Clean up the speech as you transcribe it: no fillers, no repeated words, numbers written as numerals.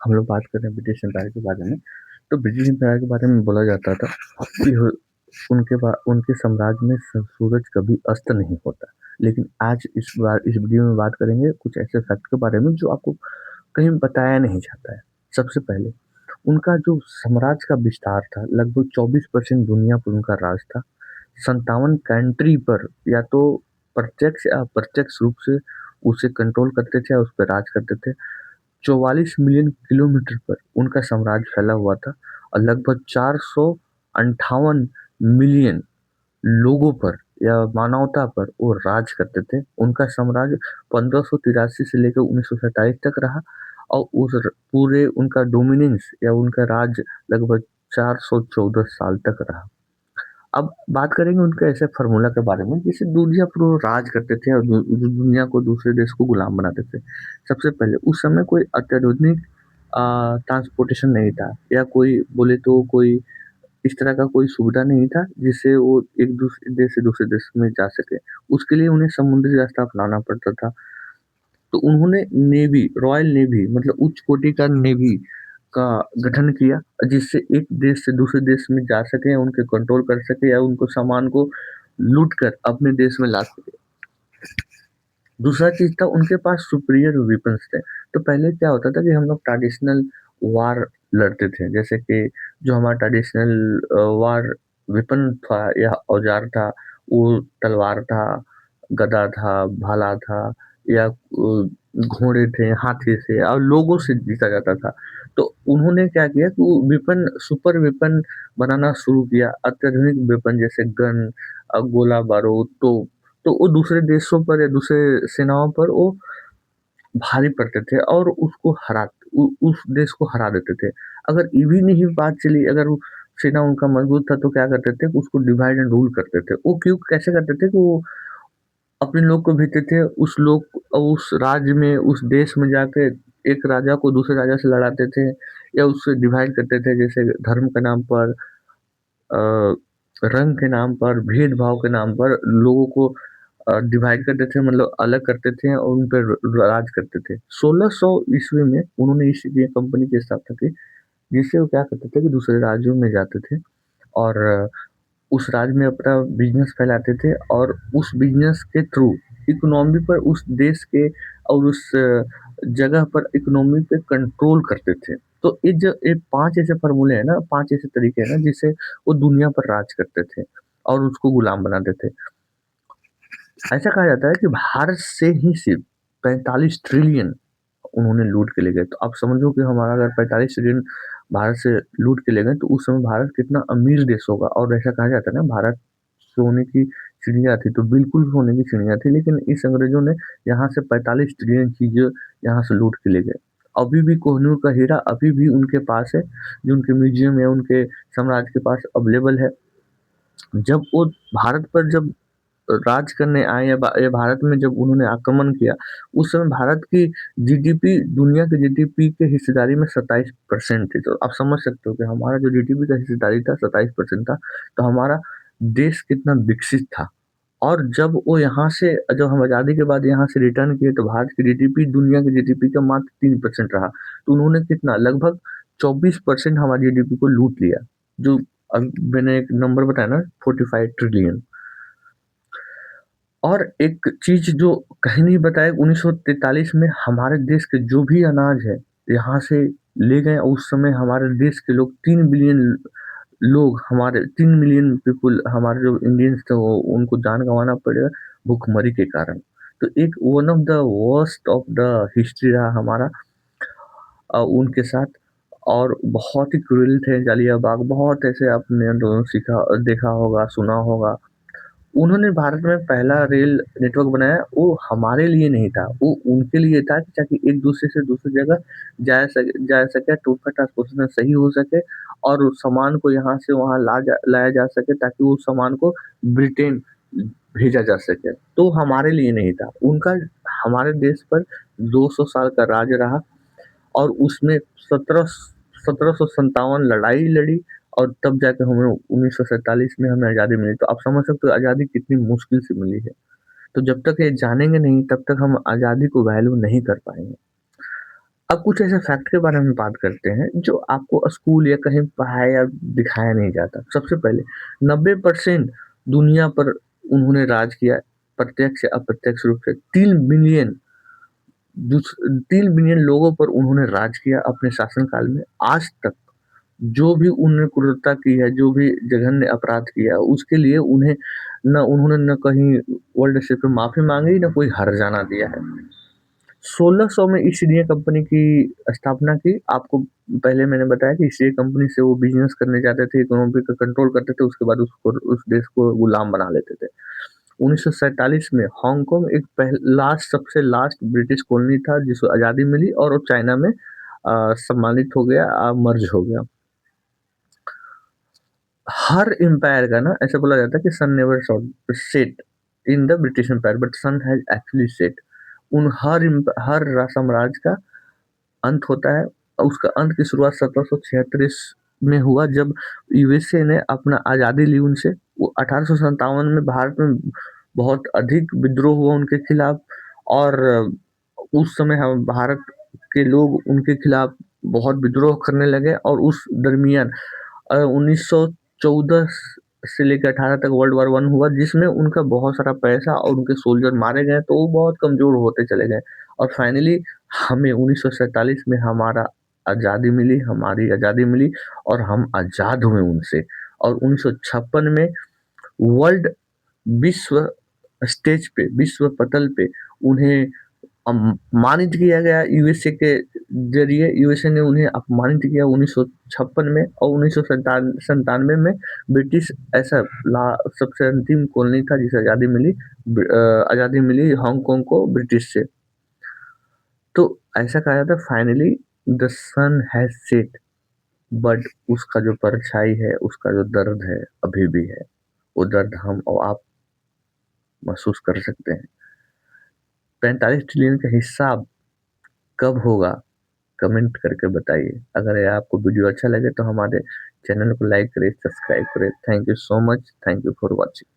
हम लोग बात कर रहे हैं ब्रिटिश एम्पायर के बारे में। तो ब्रिटिश एम्पायर के बारे में बोला जाता था कि उनके साम्राज्य में सूरज कभी अस्त नहीं होता। लेकिन आज इस वीडियो में बात करेंगे कुछ ऐसे फैक्ट के बारे में जो आपको कहीं बताया नहीं जाता है। सबसे पहले उनका जो साम्राज्य का विस्तार था, लगभग 24% दुनिया पर उनका राज था। 57 कंट्री पर या तो प्रत्यक्ष या अप्रत्यक्ष रूप से उसे कंट्रोल करते थे या उस पर राज करते थे। 44 मिलियन किलोमीटर पर उनका साम्राज्य फैला हुआ था और लगभग 458 मिलियन लोगों पर या मानवता पर वो राज करते थे। उनका साम्राज्य 1583 से लेकर 1927 तक रहा और पूरे उनका डोमिनेंस या उनका राज लगभग 414 साल तक रहा। अब बात करेंगे उनके ऐसे फार्मूला के बारे में जिससे दुनिया पर वो राज करते थे और दुनिया को दूसरे देश को गुलाम बनाते थे। सबसे पहले उस समय कोई अत्याधुनिक ट्रांसपोर्टेशन नहीं था या कोई बोले तो कोई इस तरह का कोई सुविधा नहीं था जिससे वो एक दूसरे देश से दूसरे देश में जा सके। उसके लिए उन्हें समुद्री रास्ता अपनाना पड़ता था। तो उन्होंने नेवी, रॉयल नेवी मतलब उच्च कोटि का नेवी का गठन किया जिससे एक देश से दूसरे देश में जा सके, उनके कंट्रोल कर सके या उनको सामान को लूट कर अपने देश में ला सके। दूसरा चीज था उनके पास सुपीरियर वेपन्स थे। तो पहले क्या होता था कि हम लोग ट्रेडिशनल वार लड़ते थे, जैसे कि जो हमारा ट्रेडिशनल वार वेपन था या औजार था, वो तलवार था, गदा था, भाला था या घोड़े थे, हाथी से और लोगों से जीता जाता था। तो उन्होंने क्या किया कि वो वेपन, सुपर वेपन बनाना शुरू किया, अत्याधुनिक वेपन जैसे गन, गोला बारूद, तो वो दूसरे देशों पर या दूसरे सेनाओं पर वो भारी पड़ते थे और उस देश को हरा देते थे। अगर ये भी नहीं बात चली, अगर वो सेना उनका मजबूत था तो क्या करते थे कि उसको डिवाइड एंड रूल करते थे। वो क्यों कैसे करते थे कि वो अपने लोग को भेजते थे, उस लोग उस राज्य में उस देश में जाके एक राजा को दूसरे राजा से लड़ाते थे या उससे डिवाइड करते थे, जैसे धर्म के नाम पर, अ, रंग के नाम पर, भेदभाव के नाम पर लोगों को डिवाइड करते थे, मतलब अलग करते थे और उन पर राज करते थे। 1600 ईस्वी में उन्होंने ईस्ट इंडिया कंपनी की स्थापना की, जिससे वो क्या करते थे कि दूसरे राज्यों में जाते थे और उस राज्य में अपना बिजनेस फैलाते थे और उस बिजनेस के थ्रू इकोनॉमी पर उस देश के और उस जगह पर इकोनॉमी पे कंट्रोल करते थे। तो ये 5 ऐसे फ़ॉर्मूले हैं ना, 5 ऐसे तरीके हैं ना जिससे वो दुनिया पर राज करते थे और उसको गुलाम बनाते थे। ऐसा कहा जाता है कि भारत से ही सिर्फ 45 ट्रिलियन उन्होंने लूट के ले गए। तो आप समझो कि हमारा अगर 45 ट्रिलियन भारत से लूट के ले गए तो उस समय भारत कितना अमीर देश होगा। और ऐसा कहा जाता है ना, भारत सोने की चिड़िया थी, तो बिल्कुल सोने की चिड़िया थी, लेकिन इस अंग्रेजों ने यहाँ से 45 ट्रिलियन चीजें यहाँ से लूट के ले गए। अभी भी कोहिनूर का हीरा अभी भी उनके पास है, जो उनके म्यूजियम है, उनके साम्राज्य के पास अवेलेबल है। जब वो भारत पर जब राज करने आए या भारत में जब उन्होंने आक्रमण किया, उस समय भारत की जीडीपी दुनिया के जीडीपी के हिस्सेदारी में 27% थी। तो आप समझ सकते हो कि हमारा जो जीडीपी का हिस्सेदारी था 27% था। तो हमारा देश कितना विकसित था। और जब वो यहाँ से, जब हम आज़ादी के बाद यहाँ से रिटर्न किए तो भारत की जीडीपी दुनिया की जीडीपी का मात्र 3% रहा। तो उन्होंने कितना, लगभग 24% हमारी जीडीपी को लूट लिया। जो अभी मैंने एक नंबर बताया ना, 45 ट्रिलियन। और एक चीज जो कहीं नहीं बताया, 1943 में हमारे देश के जो भी अनाज है यहाँ से ले गए। उस समय हमारे देश के लोग 3 बिलियन लोग, हमारे 3 मिलियन पीपुल, हमारे जो इंडियंस थे वो उनको जान गंवाना पड़ेगा भूखमरी के कारण। तो एक one of the worst of the history रहा हमारा उनके साथ। और बहुत ही क्रूरल थे जालिया बाग, बहुत ऐसे आपने दोनों सीखा देखा होगा, सुना होगा। उन्होंने भारत में पहला रेल नेटवर्क बनाया, वो हमारे लिए नहीं था, वो उनके लिए था कि ताकि एक दूसरे से दूसरी जगह जा सके, टूर का ट्रांसपोर्टेशन सही हो सके और उस सामान को यहाँ से वहाँ लाया जा सके ताकि उस सामान को ब्रिटेन भेजा जा सके। तो हमारे लिए नहीं था उनका। हमारे देश पर 200 साल का राज रहा और उसमें 1757 लड़ाई लड़ी और तब जाके हमें 1947 में हमें आज़ादी मिली। तो आप समझ सकते हो आज़ादी कितनी मुश्किल से मिली है। तो जब तक ये जानेंगे नहीं तब तक हम आज़ादी को वैल्यू नहीं कर पाएंगे। अब कुछ ऐसे फैक्ट के बारे में बात करते हैं जो आपको स्कूल या कहीं पढ़ाया या दिखाया नहीं जाता। सबसे पहले 90% दुनिया पर उन्होंने राज किया, प्रत्यक्ष या अप्रत्यक्ष रूप से 3 बिलियन लोगों पर उन्होंने राज किया अपने शासनकाल में। आज तक जो भी उन्होंने क्रूरता की है, जो भी जघन्य अपराध किया, उसके लिए उन्होंने न कहीं वर्ल्ड से पे माफ़ी माँगी, ना कोई हर्जाना दिया है। 1600 में ईस्ट इंडिया कंपनी की स्थापना की। आपको पहले मैंने बताया कि ईस्ट इंडिया कंपनी से वो बिज़नेस करने जाते थे, इकोनॉमी का कंट्रोल करते थे, उसके बाद उस देश को गुलाम बना लेते थे। 1947 में हांगकांग एक सबसे लास्ट ब्रिटिश कॉलोनी था जिसको आज़ादी मिली और वो चाइना में सम्मानित हो गया, मर्ज हो गया। हर एम्पायर का ना ऐसा बोला जाता है कि sun never set in the British Empire but sun has actually set. उन हर साम्राज्य का अंत होता है और उसका अंत की शुरुआत 1736 में हुआ जब यूएसए ने अपना आज़ादी ली उनसे। वो 1857 में भारत में बहुत अधिक विद्रोह हुआ उनके खिलाफ और उस समय हम भारत के लोग उनके खिलाफ बहुत विद्रोह करने लगे और उस दरमियान 1914 से लेकर 18 तक वर्ल्ड वॉर वन हुआ जिसमें उनका बहुत सारा पैसा और उनके सोल्जर मारे गए तो वो बहुत कमजोर होते चले गए और फाइनली हमें 1947 में हमारी आज़ादी मिली और हम आज़ाद हुए उनसे। और 1956 में वर्ल्ड विश्व स्टेज पे, विश्व पटल पे उन्हें अपमानित किया गया यूएसए के जरिए। यूएसए ने उन्हें अपमानित किया 1956 में और 1997 में ब्रिटिश ऐसा सबसे अंतिम कॉलोनी था जिसे आज़ादी मिली हांगकांग को ब्रिटिश से। तो ऐसा कहा जाता है finally the sun has set but उसका जो परछाई है, उसका जो दर्द है अभी भी है। वो दर्द हम और आप महसूस कर सकते हैं। 45 ट्रिलियन का हिसाब कब होगा कमेंट करके बताइए। अगर ये आपको वीडियो अच्छा लगे तो हमारे चैनल को लाइक करें, सब्सक्राइब करें। Thank you so much. Thank you for watching.